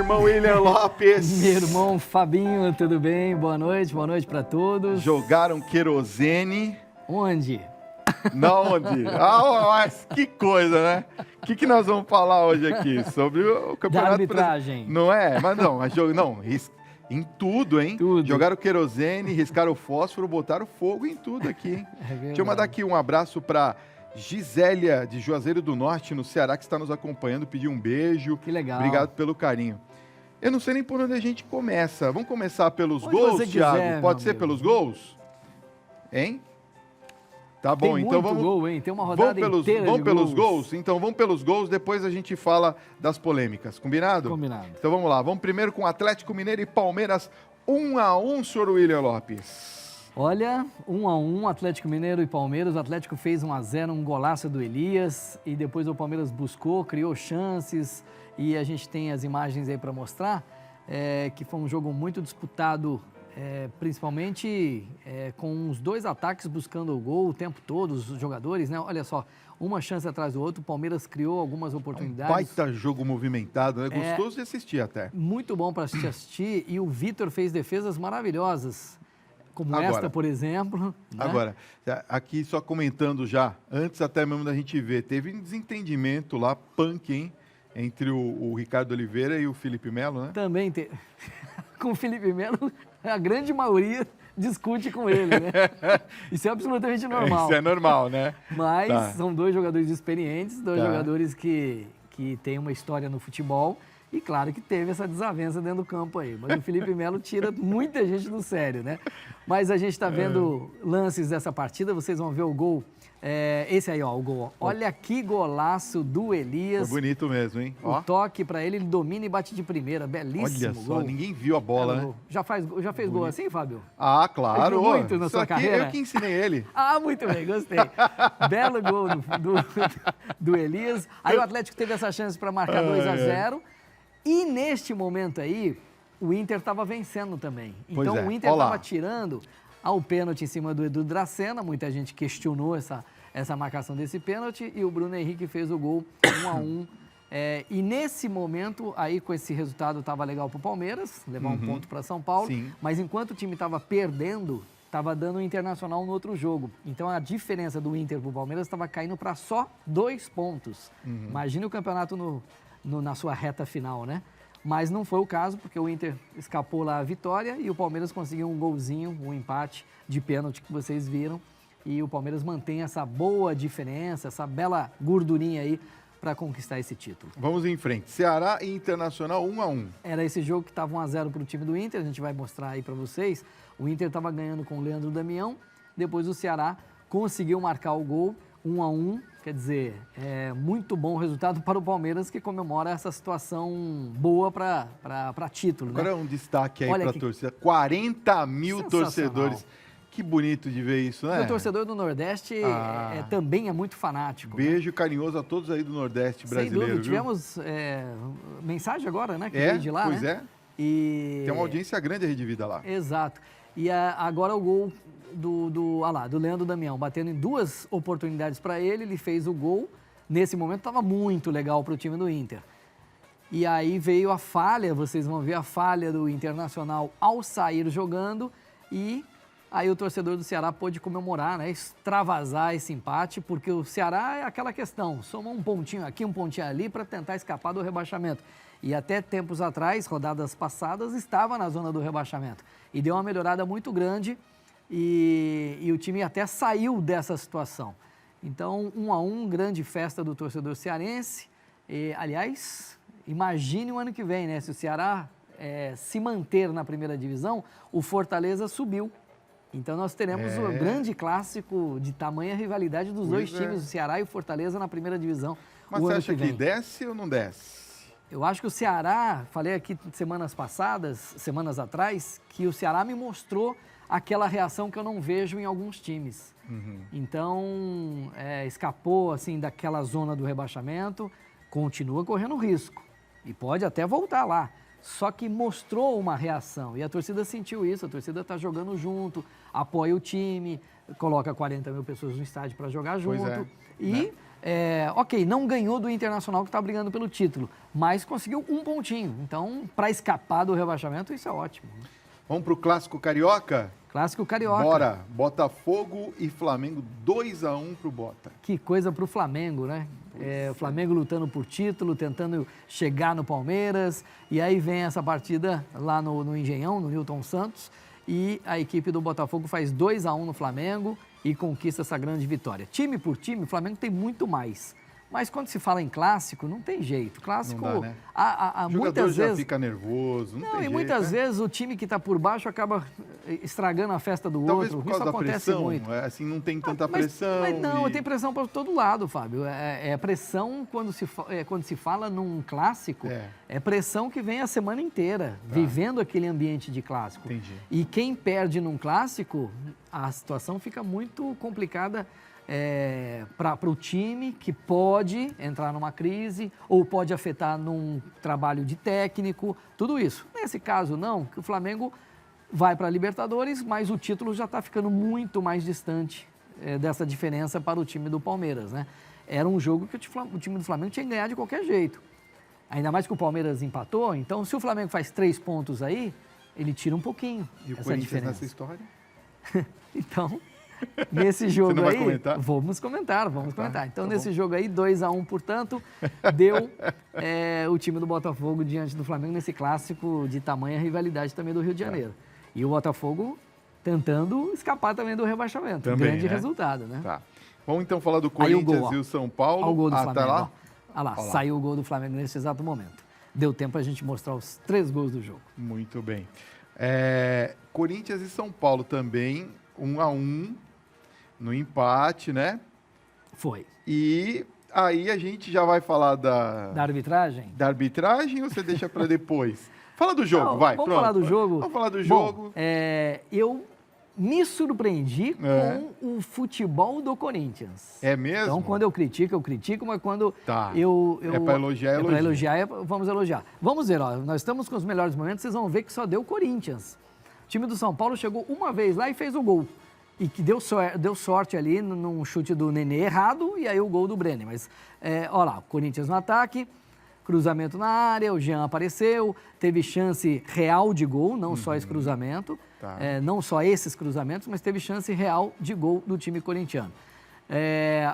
irmão William Lopes. Meu irmão Fabinho, tudo bem? Boa noite para todos. Jogaram querosene. Onde? Na onde? Mas que coisa, né? O que nós vamos falar hoje aqui? Sobre o campeonato... Da arbitragem. Não é? Mas não, em tudo, hein? Tudo. Jogaram querosene, riscaram fósforo, botaram fogo em tudo aqui, hein? Deixa eu mandar aqui um abraço para Gisélia, de Juazeiro do Norte, no Ceará, que está nos acompanhando, pediu um beijo. Que legal. Obrigado pelo carinho. Eu não sei nem por onde a gente começa. Vamos começar pelos Onde gols, você quiser, Thiago? Pode ser amigo. pelos gols? Hein? Tá bom, Tem então muito vamos... gol, hein? Tem uma rodada inteira Vamos de pelos gols? Então vamos pelos gols, depois a gente fala das polêmicas. Combinado? Combinado. Então vamos lá. Vamos primeiro com Atlético Mineiro e Palmeiras. 1-1, senhor William Lopes. Olha, 1-1, Atlético Mineiro e Palmeiras. O Atlético fez 1-0, um golaço do Elias. E depois o Palmeiras buscou, criou chances. E a gente tem as imagens aí para mostrar. Que foi um jogo muito disputado, principalmente com os dois ataques buscando o gol o tempo todo, os jogadores, né? Olha só, uma chance atrás do outro, o Palmeiras criou algumas oportunidades. Baita jogo movimentado, né? Gostoso de assistir até. Muito bom para assistir e o Vitor fez defesas maravilhosas, como esta, por exemplo. Né? Agora, aqui só comentando já, antes até mesmo da gente ver, teve um desentendimento lá, punk, hein? Entre o Ricardo Oliveira e o Felipe Melo, né? Também tem. Com o Felipe Melo, a grande maioria discute com ele, né? Isso é absolutamente normal. Isso é normal, né? Mas são dois jogadores experientes, dois jogadores que têm uma história no futebol. E claro que teve essa desavença dentro do campo aí. Mas o Felipe Melo tira muita gente do sério, né? Mas a gente está vendo lances dessa partida, vocês vão ver o gol. Esse aí, ó, o gol. Olha que golaço do Elias. Foi bonito mesmo, hein? O toque para ele domina e bate de primeira. Belíssimo gol. Olha só, ninguém viu a bola, né? Já fez gol assim, Fábio? Ah, claro. Jogou muito na sua carreira? Eu que ensinei ele. Muito bem, gostei. Belo gol do Elias. Aí o Atlético teve essa chance para marcar 2-0. E neste momento aí, o Inter estava vencendo também. Então o Inter estava tirando ao pênalti em cima do Edu Dracena. Muita gente questionou essa marcação desse pênalti. E o Bruno Henrique fez o gol 1-1. E nesse momento, aí com esse resultado, estava legal para o Palmeiras, levar um ponto para São Paulo. Sim. Mas enquanto o time estava perdendo, estava dando o Internacional no outro jogo. Então a diferença do Inter para o Palmeiras estava caindo para só 2 pontos. Imagina o campeonato na sua reta final, né? Mas não foi o caso, porque o Inter escapou lá a vitória e o Palmeiras conseguiu um golzinho, um empate de pênalti que vocês viram. E o Palmeiras mantém essa boa diferença, essa bela gordurinha aí para conquistar esse título. Vamos em frente. Ceará e Internacional 1-1. Era esse jogo que estava 1-0 para o time do Inter, a gente vai mostrar aí para vocês. O Inter estava ganhando com o Leandro Damião, depois o Ceará conseguiu marcar o gol 1-1. Quer dizer, muito bom resultado para o Palmeiras, que comemora essa situação boa para título. Agora né? um destaque aí para a torcida. 40 mil torcedores. Que bonito de ver isso, né? O torcedor do Nordeste também é muito fanático. Beijo carinhoso a todos aí do Nordeste brasileiro. Sem dúvida. Tivemos mensagem agora, né? Que veio de lá, pois né? E... Tem uma audiência grande a Rede Vida lá. Exato. E agora o gol do Leandro Damião, batendo em 2 oportunidades para ele, ele fez o gol. Nesse momento estava muito legal para o time do Inter. E aí veio a falha, vocês vão ver a falha do Internacional ao sair jogando e aí o torcedor do Ceará pôde comemorar, né, extravasar esse empate, porque o Ceará é aquela questão, soma um pontinho aqui, um pontinho ali para tentar escapar do rebaixamento. E até tempos atrás, rodadas passadas, estava na zona do rebaixamento. E deu uma melhorada muito grande e o time até saiu dessa situação. Então, 1-1, grande festa do torcedor cearense. Aliás, imagine o ano que vem, né? Se o Ceará se manter na primeira divisão, o Fortaleza subiu. Então nós teremos um grande clássico de tamanha rivalidade dos dois times, o Ceará e o Fortaleza na primeira divisão. Mas você acha que desce ou não desce? Eu acho que o Ceará, falei aqui semanas atrás, que o Ceará me mostrou aquela reação que eu não vejo em alguns times. Então, escapou assim daquela zona do rebaixamento, continua correndo risco e pode até voltar lá. Só que mostrou uma reação e a torcida sentiu isso, a torcida está jogando junto, apoia o time, coloca 40 mil pessoas no estádio para jogar junto. ok, não ganhou do Internacional que está brigando pelo título, mas conseguiu um pontinho. Então, para escapar do rebaixamento, isso é ótimo. Vamos para o Clássico Carioca? Clássico Carioca. Bora! Botafogo e Flamengo, 2-1 pro Bota. Que coisa pro Flamengo, né? O Flamengo lutando por título, tentando chegar no Palmeiras. E aí vem essa partida lá no Engenhão, no Newton Santos. E a equipe do Botafogo faz 2-1 no Flamengo e conquista essa grande vitória. Time por time, o Flamengo tem muito mais. Mas quando se fala em clássico, não tem jeito. Clássico, não dá, né? O jogador já fica nervoso, não tem jeito, muitas né? vezes o time que está por baixo acaba estragando a festa do Talvez outro. por causa Isso da acontece pressão, muito. assim, não tem tanta pressão. Mas não, tem pressão para todo lado, Fábio. Pressão quando se fala num clássico, é pressão que vem a semana inteira, vivendo aquele ambiente de clássico. Entendi. E quem perde num clássico, a situação fica muito complicada para o time, que pode entrar numa crise ou pode afetar num trabalho de técnico, tudo isso. Nesse caso não, que o Flamengo vai para a Libertadores, mas o título já está ficando muito mais distante dessa diferença para o time do Palmeiras, né? Era um jogo que o time do Flamengo tinha que ganhar de qualquer jeito. Ainda mais que o Palmeiras empatou, então se o Flamengo faz 3 pontos aí, ele tira um pouquinho E o essa Corinthians diferença. nessa história? Então, nesse jogo Você não vai aí, comentar? vamos comentar. Então, tá nesse bom. jogo aí, 2-1, portanto, deu o time do Botafogo diante do Flamengo nesse clássico de tamanha rivalidade também do Rio de Janeiro. E o Botafogo tentando escapar também do rebaixamento. Também, Grande né? resultado, né? Tá. Vamos então falar do Aí o Corinthians gol, ó. e o São Paulo. Olha o gol do Flamengo. Tá lá? Olha lá, Olha lá. saiu o gol do Flamengo nesse exato momento. Deu tempo pra gente mostrar os 3 gols do jogo. Muito bem. Corinthians e São Paulo também, 1-1 no empate, né? Foi. E aí a gente já vai falar Da arbitragem? da arbitragem ou você deixa para depois? Fala do jogo, Não, vai. Vamos pronto. falar do jogo? Vamos falar do Bom, jogo. eu me surpreendi com o futebol do Corinthians. É mesmo? Então, quando eu critico, mas quando Tá. eu... É pra elogiar, é pra elogiar, vamos elogiar. Vamos ver, ó, nós estamos com os melhores momentos, vocês vão ver que só deu Corinthians. O time do São Paulo chegou uma vez lá e fez o gol. E que deu sorte ali num chute do Nenê errado e aí o gol do Brenner. Mas, olha lá, o Corinthians no ataque, cruzamento na área, o Jean apareceu, teve chance real de gol, não só esse cruzamento, Tá. não só esses cruzamentos, mas teve chance real de gol do time corintiano.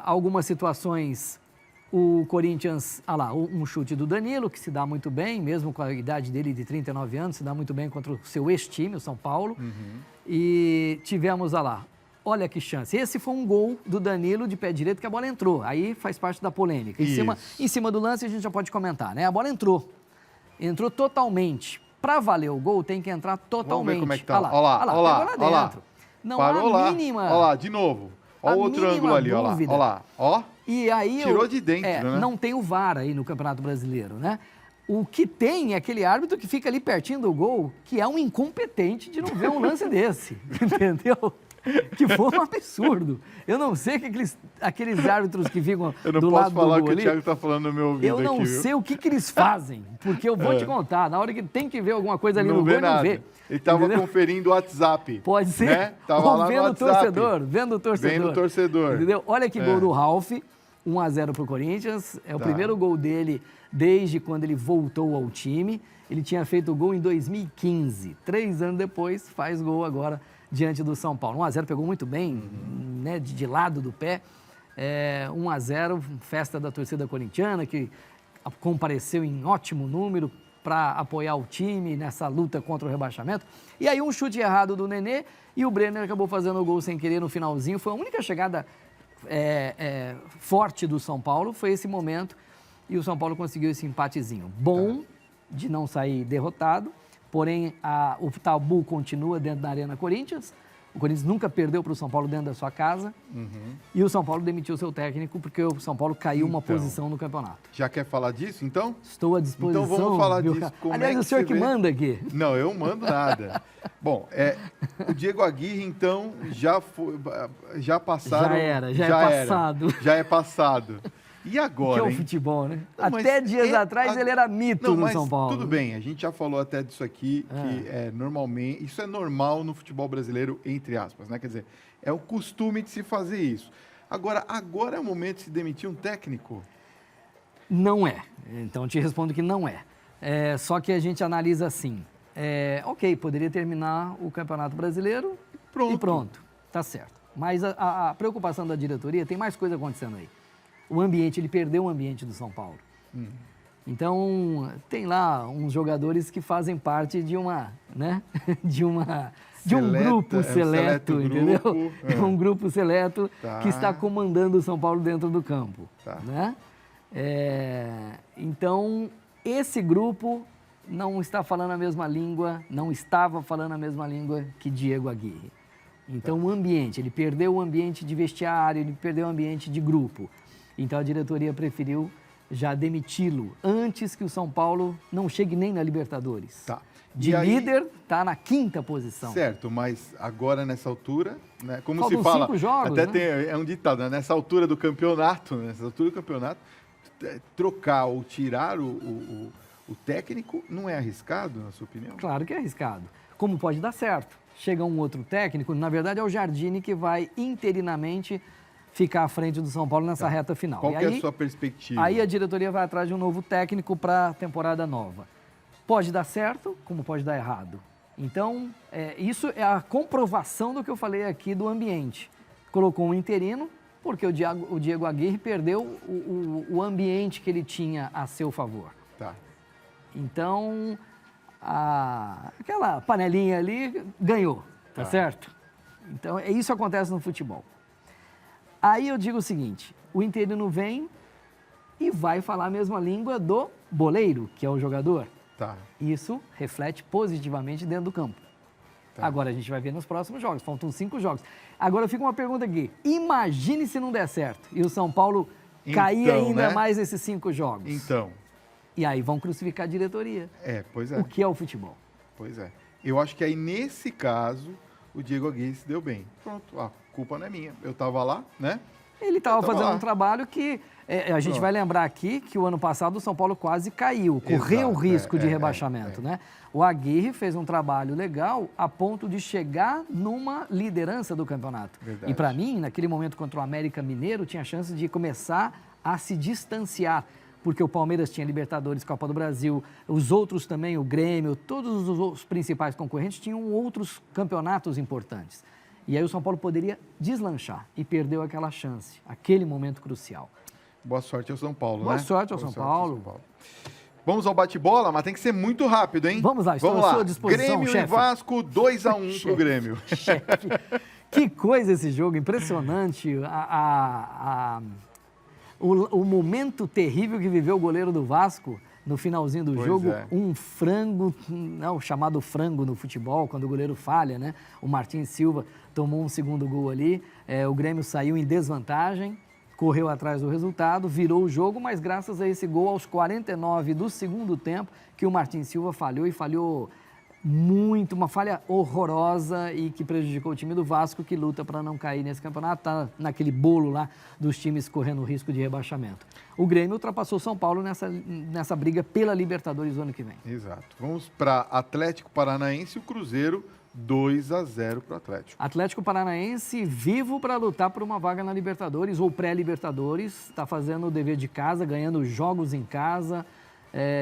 Algumas situações, o Corinthians, um chute do Danilo, que se dá muito bem, mesmo com a idade dele de 39 anos, se dá muito bem contra o seu ex-time, o São Paulo. E tivemos, olha que chance. Esse foi um gol do Danilo de pé direito, que a bola entrou. Aí faz parte da polêmica. Em cima do lance a gente já pode comentar, né? A bola entrou. Entrou totalmente. Para valer o gol, tem que entrar totalmente. Vamos ver como é que tá. Olha lá, pegou lá dentro. Não Parou há mínima... Olha lá, de novo. Olha o outro ângulo ali, olha lá. Ó. E aí Tirou de dentro, né? Não tem o VAR aí no Campeonato Brasileiro, né? O que tem é aquele árbitro que fica ali pertinho do gol, que é um incompetente de não ver um lance desse, entendeu? Que foi um absurdo. Eu não sei que aqueles árbitros que ficam do lado do gol ali... Eu não posso falar o que o Thiago está falando no meu ouvido Eu não aqui, sei o que eles fazem, porque eu vou te contar, na hora que tem que ver alguma coisa ali no gol, não vê. Ele estava conferindo o WhatsApp. Pode ser. Né? Tava Ou lá vendo no o WhatsApp. torcedor, vendo o torcedor. Entendeu? Olha que gol do Ralf, 1-0 para o Corinthians. É o primeiro gol dele desde quando ele voltou ao time. Ele tinha feito o gol em 2015. 3 anos depois, faz gol agora diante do São Paulo. 1-0, pegou muito bem, né, de lado do pé. 1-0, festa da torcida corintiana, que compareceu em ótimo número para apoiar o time nessa luta contra o rebaixamento. E aí um chute errado do Nenê e o Brenner acabou fazendo o gol sem querer no finalzinho. Foi a única chegada forte do São Paulo, foi esse momento. E o São Paulo conseguiu esse empatezinho. Bom de não sair derrotado, porém o tabu continua dentro da Arena Corinthians. O Corinthians nunca perdeu para o São Paulo dentro da sua casa. E o São Paulo demitiu seu técnico porque o São Paulo caiu uma posição no campeonato. Já quer falar disso, então? Estou à disposição. Então vamos falar disso. Aliás, o senhor que manda aqui. Não, eu não mando nada. Bom, o Diego Aguirre, então, já passaram... Já é passado. E agora, que é o futebol, né? Não, até dias atrás ele era mito no São Paulo. Tudo bem, a gente já falou até disso aqui, que normalmente, isso é normal no futebol brasileiro, entre aspas, né? Quer dizer, é o costume de se fazer isso. Agora é o momento de se demitir um técnico? Não é. Então, eu te respondo que não é. Só que a gente analisa assim. Ok, poderia terminar o Campeonato Brasileiro e pronto. Tá certo. Mas a preocupação da diretoria, tem mais coisa acontecendo aí. O ambiente, ele perdeu o ambiente do São Paulo. Então, tem lá uns jogadores que fazem parte de uma, né? de um grupo seleto, entendeu? É um grupo seleto que está comandando o São Paulo dentro do campo. Né? Então, esse grupo não está falando a mesma língua, não estava falando a mesma língua que Diego Aguirre. Então, o ambiente, ele perdeu o ambiente de vestiário, ele perdeu o ambiente de grupo. Então, a diretoria preferiu já demiti-lo antes que o São Paulo não chegue nem na Libertadores. Líder, está na 5ª posição. Certo, mas agora nessa altura, né, como faltam se fala, 5 jogos, até né? é um ditado, né, nessa altura do campeonato, trocar ou tirar o técnico não é arriscado, na sua opinião? Claro que é arriscado. Como pode dar certo? Chega um outro técnico, na verdade é o Jardine que vai interinamente ficar à frente do São Paulo nessa reta final. Qual que é a sua perspectiva? Aí a diretoria vai atrás de um novo técnico para a temporada nova. Pode dar certo, como pode dar errado. Então, isso é a comprovação do que eu falei aqui do ambiente. Colocou um interino, porque o Diego Aguirre perdeu o ambiente que ele tinha a seu favor. Então, aquela panelinha ali ganhou, tá certo? Então, isso acontece no futebol. Aí eu digo o seguinte, o interino vem e vai falar a mesma língua do boleiro, que é o jogador. Isso reflete positivamente dentro do campo. Agora a gente vai ver nos próximos jogos, faltam 5 jogos. Agora fica uma pergunta aqui, imagine se não der certo e o São Paulo cair ainda mais nesses 5 jogos. E aí vão crucificar a diretoria. Pois é. O que é o futebol? Pois é. Eu acho que aí, nesse caso, o Diego Aguirre se deu bem. Pronto, a culpa não é minha. Eu estava lá, né? Ele estava fazendo um trabalho que... a gente vai lembrar aqui que o ano passado o São Paulo quase caiu, correu o risco de rebaixamento, né? O Aguirre fez um trabalho legal a ponto de chegar numa liderança do campeonato. E para mim, naquele momento contra o América Mineiro, tinha chance de começar a se distanciar, porque o Palmeiras tinha Libertadores, Copa do Brasil, os outros também, o Grêmio, todos os principais concorrentes tinham outros campeonatos importantes. E aí o São Paulo poderia deslanchar e perdeu aquela chance, aquele momento crucial. Boa sorte ao São Paulo, Boa sorte ao São Paulo. Vamos ao bate-bola, mas tem que ser muito rápido, hein? Vamos lá, estou à sua disposição, Grêmio e Vasco, 2-1 pro Grêmio. Que coisa esse jogo, impressionante. O momento terrível que viveu o goleiro do Vasco no finalzinho do jogo, um frango, o chamado frango no futebol, quando o goleiro falha, né? O Martins Silva tomou um segundo gol ali, o Grêmio saiu em desvantagem, correu atrás do resultado, virou o jogo, mas graças a esse gol aos 49 do segundo tempo, que o Martins Silva falhou e falhou muito, uma falha horrorosa e que prejudicou o time do Vasco, que luta para não cair nesse campeonato, tá naquele bolo lá dos times correndo risco de rebaixamento. O Grêmio ultrapassou o São Paulo nessa briga pela Libertadores do ano que vem. Exato. Vamos para Atlético Paranaense e o Cruzeiro, 2-0 para o Atlético. Atlético Paranaense vivo para lutar por uma vaga na Libertadores ou pré-Libertadores, está fazendo o dever de casa, ganhando jogos em casa,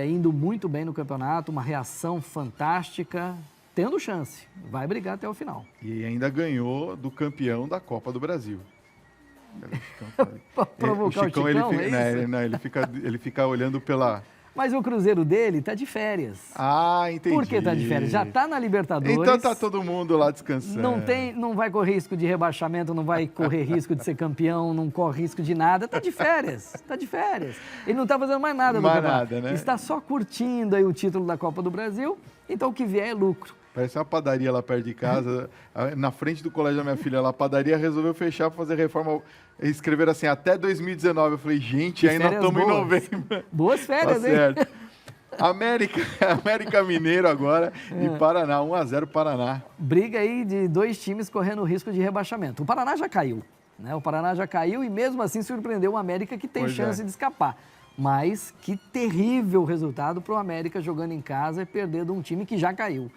indo muito bem no campeonato, uma reação fantástica, tendo chance, vai brigar até o final. E ainda ganhou do campeão da Copa do Brasil. Para provocar o Chicão, ele fica olhando pela... Mas o Cruzeiro dele está de férias. Entendi. Por que está de férias? Já está na Libertadores. Então está todo mundo lá descansando. Não vai correr risco de rebaixamento, não vai correr risco de ser campeão, não corre risco de nada. Está de férias, Ele não está fazendo mais nada no campeonato. Né? Está só curtindo aí o título da Copa do Brasil, então o que vier é lucro. Parece uma padaria lá perto de casa, na frente do colégio da minha filha lá, a padaria resolveu fechar para fazer reforma, escreveram assim, até 2019. Eu falei, gente, ainda estamos em novembro. Boas férias, tá certo. América Mineiro agora e Paraná, 1-0 Paraná. Briga aí de 2 times correndo risco de rebaixamento. O Paraná já caiu, né? O Paraná já caiu e mesmo assim surpreendeu o América, que tem chance de escapar. Mas que terrível resultado para o América jogando em casa e perder de um time que já caiu.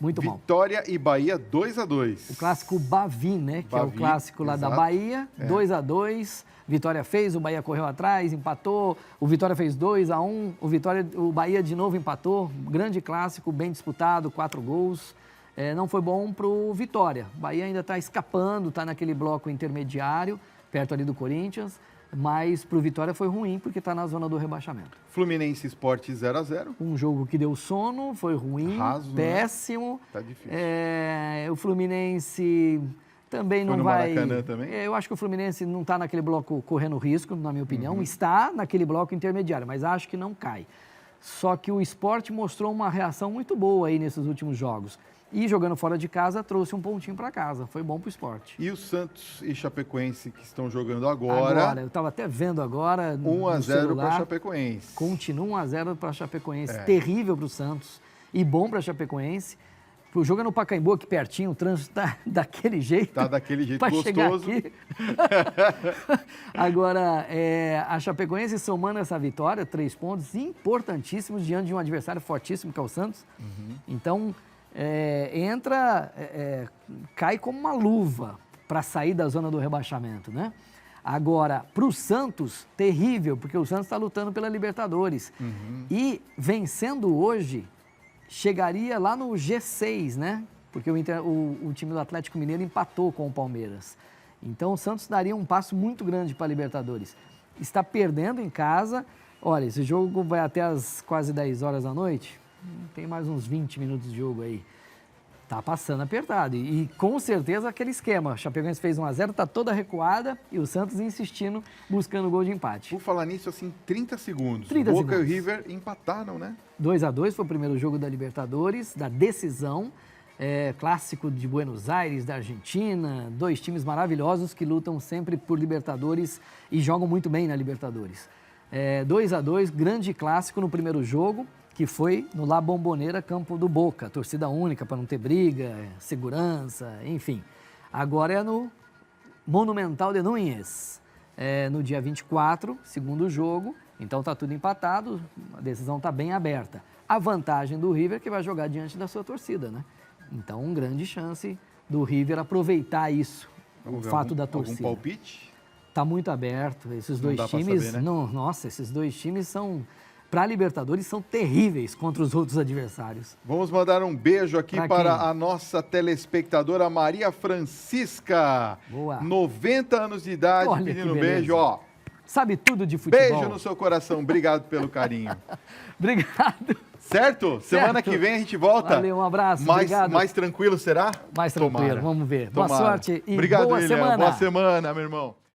Muito mal. Vitória e Bahia 2-2. O clássico Bavi, né? Que é o Bavi, clássico lá exato. da Bahia. 2-2. Vitória fez, o Bahia correu atrás, empatou. O Vitória fez 2-1. O Bahia de novo empatou. Grande clássico, bem disputado, 4 gols. Não foi bom pro Vitória. O Bahia ainda está escapando, está naquele bloco intermediário, perto ali do Corinthians. Mas pro Vitória foi ruim, porque está na zona do rebaixamento. Fluminense Sport 0-0. Um jogo que deu sono, foi ruim, Raso, péssimo. Né? Tá difícil. O Fluminense também Foi não no vai... Maracanã também? Eu acho que o Fluminense não está naquele bloco correndo risco, na minha opinião. Está naquele bloco intermediário, mas acho que não cai. Só que o Sport mostrou uma reação muito boa aí nesses últimos jogos. E jogando fora de casa, trouxe um pontinho para casa. Foi bom para o Sport. E o Santos e Chapecoense que estão jogando agora. Eu estava até vendo agora. 1-0 para Chapecoense. Continua 1-0 para Chapecoense. Terrível para o Santos e bom para Chapecoense. O jogo é no Pacaembu, aqui pertinho, o trânsito tá daquele jeito. Tá daquele jeito pra gostoso. Chegar aqui. Agora, a Chapecoense somando essa vitória, 3 pontos importantíssimos diante de um adversário fortíssimo, que é o Santos. Então, cai como uma luva para sair da zona do rebaixamento, né? Agora, para o Santos, terrível, porque o Santos está lutando pela Libertadores. E vencendo hoje, chegaria lá no G6, né? Porque o time do Atlético Mineiro empatou com o Palmeiras. Então, o Santos daria um passo muito grande para a Libertadores. Está perdendo em casa. Olha, esse jogo vai até as quase 10 horas da noite. Tem mais uns 20 minutos de jogo aí. Tá passando apertado. E com certeza aquele esquema. O Chapecoense fez 1-0, tá toda recuada e o Santos insistindo, buscando gol de empate. Por falar nisso, assim, 30 segundos. 30 Boca segundos. e o River empataram, né? 2-2 foi o primeiro jogo da Libertadores, da decisão. Clássico de Buenos Aires, da Argentina. 2 times maravilhosos que lutam sempre por Libertadores e jogam muito bem na Libertadores. 2-2, grande clássico no primeiro jogo, que foi no La Bombonera, campo do Boca. Torcida única para não ter briga, segurança, enfim. Agora é no Monumental de Núñez, no dia 24, segundo jogo. Então está tudo empatado, a decisão está bem aberta. A vantagem do River é que vai jogar diante da sua torcida, né? Então, uma grande chance do River aproveitar isso, o fato da torcida. Algum palpite? Está muito aberto. Esses dois times, saber, né? Nossa, esses dois times são... Para a Libertadores, são terríveis contra os outros adversários. Vamos mandar um beijo aqui para a nossa telespectadora Maria Francisca. Boa. 90 anos de idade, Olha pedindo um que beijo, beleza. ó. Sabe tudo de futebol. Beijo no seu coração, obrigado pelo carinho. Obrigado. Certo? Semana que vem a gente volta. Valeu, um abraço, obrigado. Mais tranquilo será? Mais tranquilo, Tomara. vamos ver. Tomara. Boa sorte e obrigado, boa William. semana. Boa semana, meu irmão.